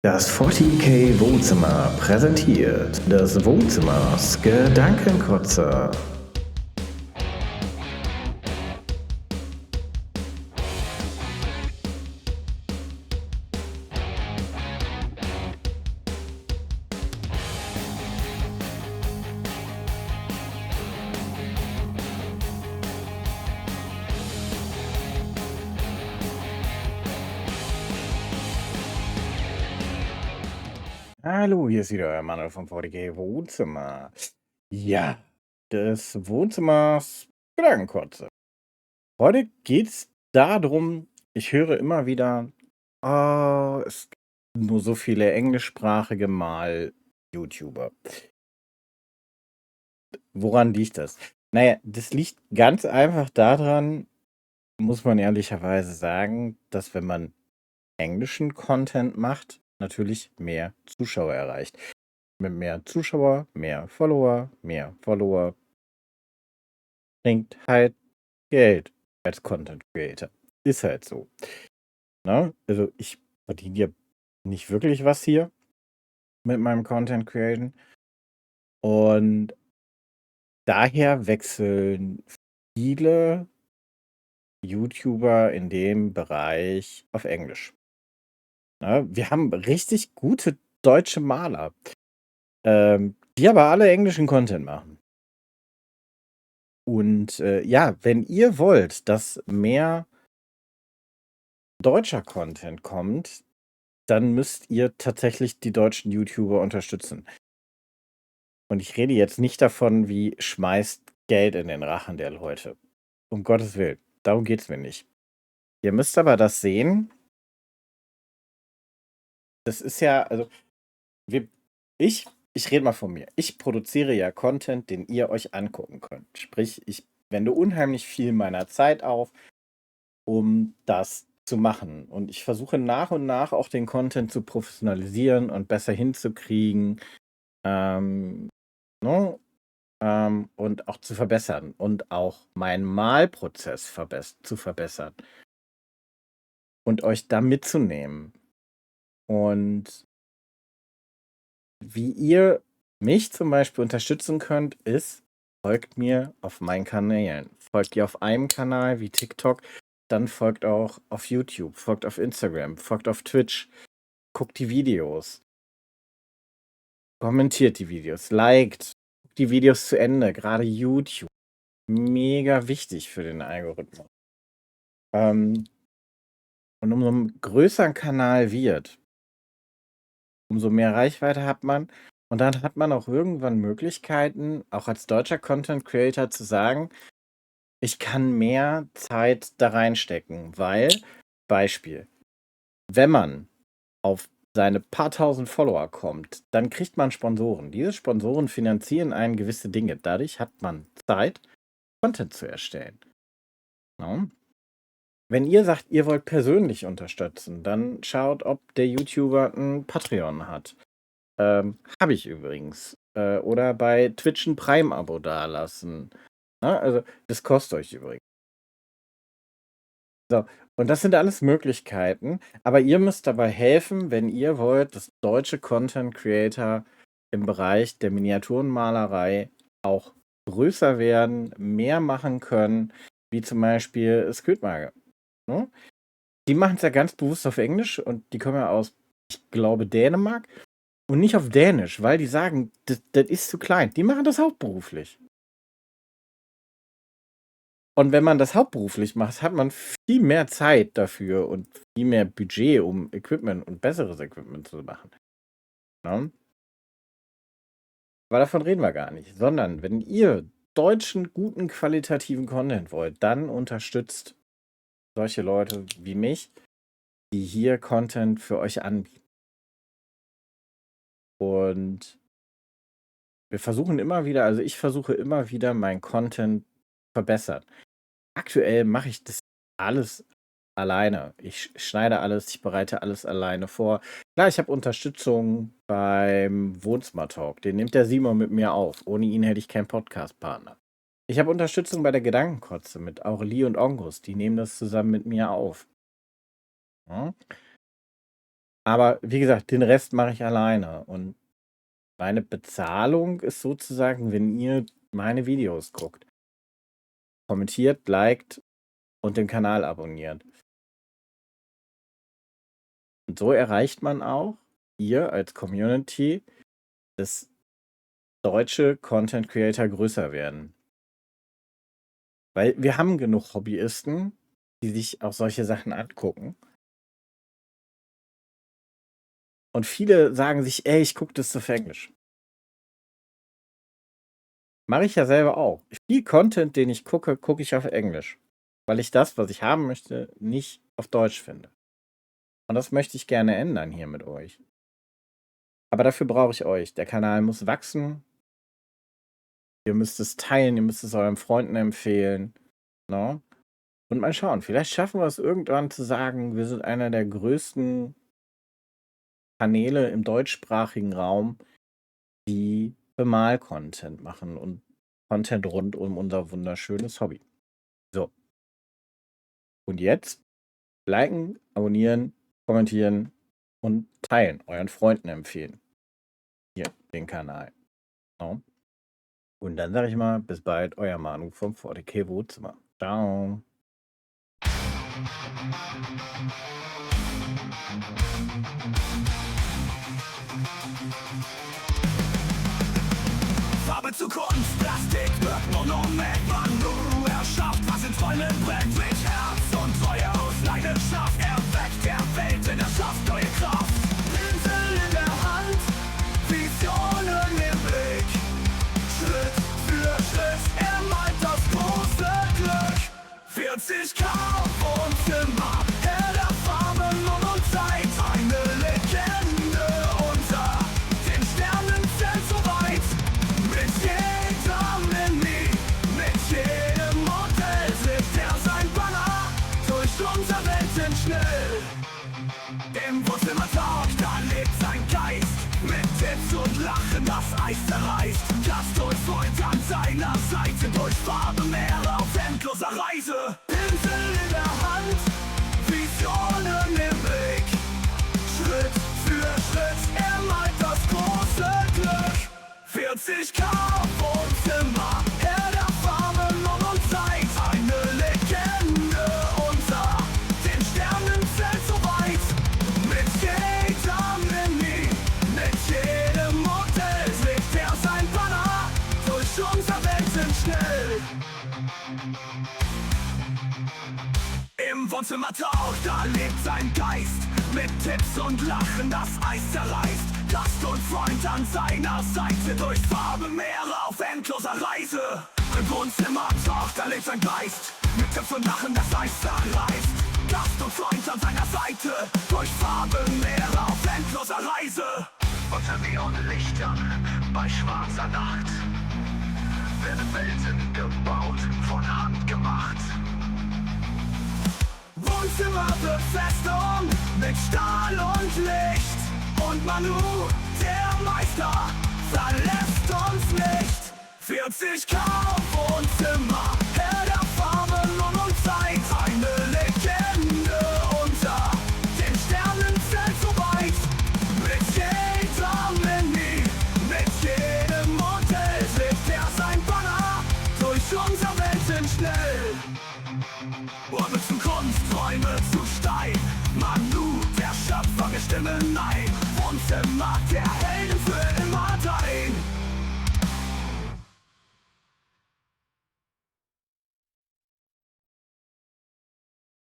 Das 40K Wohnzimmer präsentiert des Wohnzimmers Gedankenkotze. Hallo, hier ist wieder euer Manuel vom 40K Wohnzimmer. Ja, des Wohnzimmers Gedankenkotze. Heute geht's darum, ich höre immer wieder, es gibt nur so viele englischsprachige Mal-YouTuber. Woran liegt das? Naja, das liegt ganz einfach daran, muss man ehrlicherweise sagen, dass wenn man englischen Content macht, natürlich mehr Zuschauer erreicht. Mit mehr Zuschauer, mehr Follower bringt halt Geld als Content Creator. Ist halt so. Ne? Also ich verdiene ja nicht wirklich was hier mit meinem Content Creation. Und daher wechseln viele YouTuber in dem Bereich auf Englisch. Ne? Wir haben richtig gute deutsche Maler, die aber alle englischen Content machen. Und ja, wenn ihr wollt, dass mehr deutscher Content kommt, dann müsst ihr tatsächlich die deutschen YouTuber unterstützen. Und ich rede jetzt nicht davon, wie schmeißt Geld in den Rachen der Leute. Um Gottes Willen. Darum geht's mir nicht. Ihr müsst aber das sehen. Das ist ja, also, wir, ich rede mal von mir. Ich produziere ja Content, den ihr euch angucken könnt. Sprich, ich wende unheimlich viel meiner Zeit auf, um das zu machen. Und ich versuche nach und nach auch den Content zu professionalisieren und besser hinzukriegen. Ähm, ne? Und auch zu verbessern und auch meinen Malprozess zu verbessern und euch da mitzunehmen. Und wie ihr mich zum Beispiel unterstützen könnt, ist, folgt mir auf meinen Kanälen. Folgt ihr auf einem Kanal wie TikTok, dann folgt auch auf YouTube, folgt auf Instagram, folgt auf Twitch, guckt die Videos, kommentiert die Videos, liked die Videos zu Ende, gerade YouTube. Mega wichtig für den Algorithmus. Und umso größer ein Kanal wird, umso mehr Reichweite hat man. Und dann hat man auch irgendwann Möglichkeiten, auch als deutscher Content Creator zu sagen, ich kann mehr Zeit da reinstecken, weil, Beispiel, wenn man auf seine paar tausend Follower kommt, dann kriegt man Sponsoren. Diese Sponsoren finanzieren einen gewisse Dinge. Dadurch hat man Zeit, Content zu erstellen. Ne? Wenn ihr sagt, ihr wollt persönlich unterstützen, dann schaut, ob der YouTuber ein Patreon hat. Habe ich übrigens. Oder bei Twitch ein Prime-Abo dalassen. Ne? Also, das kostet euch übrigens. So, und das sind alles Möglichkeiten, aber ihr müsst dabei helfen, wenn ihr wollt, dass deutsche Content Creator im Bereich der Miniaturenmalerei auch größer werden, mehr machen können, wie zum Beispiel Squidmage. Ne? Die machen es ja ganz bewusst auf Englisch und die kommen ja aus, ich glaube, Dänemark und nicht auf Dänisch, weil die sagen, das ist zu klein. Die machen das hauptberuflich. Und wenn man das hauptberuflich macht, hat man viel mehr Zeit dafür und viel mehr Budget, um Equipment und besseres Equipment zu machen. Ne? Aber davon reden wir gar nicht. Sondern wenn ihr deutschen, guten, qualitativen Content wollt, dann unterstützt solche Leute wie mich, die hier Content für euch anbieten. Und wir versuchen immer wieder, also ich versuche immer wieder, meinen Content verbessern. Aktuell mache ich das alles alleine. Ich schneide alles, ich bereite alles alleine vor. Klar, ich habe Unterstützung beim Wohnzimmer-Talk. Den nimmt der Simon mit mir auf. Ohne ihn hätte ich keinen Podcast-Partner. Ich habe Unterstützung bei der Gedankenkotze mit Aurelie und Ongus. Die nehmen das zusammen mit mir auf. Ja? Aber wie gesagt, den Rest mache ich alleine. Und meine Bezahlung ist sozusagen, wenn ihr meine Videos guckt, kommentiert, liked und den Kanal abonniert. Und so erreicht man auch, ihr als Community, dass deutsche Content Creator größer werden. Weil wir haben genug Hobbyisten, die sich auch solche Sachen angucken. Und viele sagen sich, ey, ich gucke das auf Englisch. Mache ich ja selber auch. Viel Content, den ich gucke, gucke ich auf Englisch. Weil ich das, was ich haben möchte, nicht auf Deutsch finde. Und das möchte ich gerne ändern hier mit euch. Aber dafür brauche ich euch. Der Kanal muss wachsen. Ihr müsst es teilen, ihr müsst es euren Freunden empfehlen. No? Und mal schauen, vielleicht schaffen wir es irgendwann zu sagen, wir sind einer der größten Kanäle im deutschsprachigen Raum, die Bemal-Content machen und Content rund um unser wunderschönes Hobby. So. Und jetzt liken, abonnieren, kommentieren und teilen, euren Freunden empfehlen. Hier, den Kanal. No? Und dann sage ich mal, bis bald, euer Manu vom 40K Wohnzimmer. Ciao. Farbe Zukunft, Plastik wird Monument. Manu erschafft, was in Träumen brennt. Mit Herz und Treue aus Leidenschaft erweckt der Welt in der Kraft neue Kraft. Pinsel in der Hand, Visionen im Blick. Schritt für Schritt, er malt das große Glück. 40K Wohnzimmer, Herr der Farben und Zeit. Eine Legende unter den Sternen zählt so weit. Mit jedem Mini, mit jedem Modell trifft er sein Banner durch unser Welten schnell. Im Wohnzimmer-Talk, da lebt sein Geist. Mit Tipps und Lachen das Eis zerreißt. Gast und Freund an seiner Seite, durch Farbenmeere auf endloser Reise. Pinsel in der Hand, Visionen im Blick. Schritt für Schritt, er malt das große Glück. 40K Wohnzimmer, Herr der Farben und Zeit. Eine Legende unter den Sternen zählt so weit. Mit jedem Mini, mit jedem Modell trägt er sein Banner durch unser Welten schnell. Im Wohnzimmer-Talk, da lebt sein Geist. Mit Tipps und Lachen das Eis zerreißt. Gast und Freund an seiner Seite, durch Farbenmeere auf endloser Reise. Im Wohnzimmer-Talk, da lebt sein Geist. Mit Tipps und Lachen das Eis zerreißt. Gast und Freund an seiner Seite, durch Farbenmeere auf endloser Reise. Unter Neonlichtern bei schwarzer Nacht werden Welten gebaut, von Hand gemacht. Wohnzimmerbefestung mit Stahl und Licht. Und Manu, der Meister, verlässt uns nicht. 40K Wohnzimmer, Herr der Farben und Zeit. Eine Legende unter den Sternen zählt so weit. Mit jeder Mini, mit jedem Modell trägt er sein Banner durch unser Welten schnell. Orte zu Kunst, Träume zu Stein. Manu, der Schöpfer, wir stimmen ein. Wohnzimmer der Helden für immer.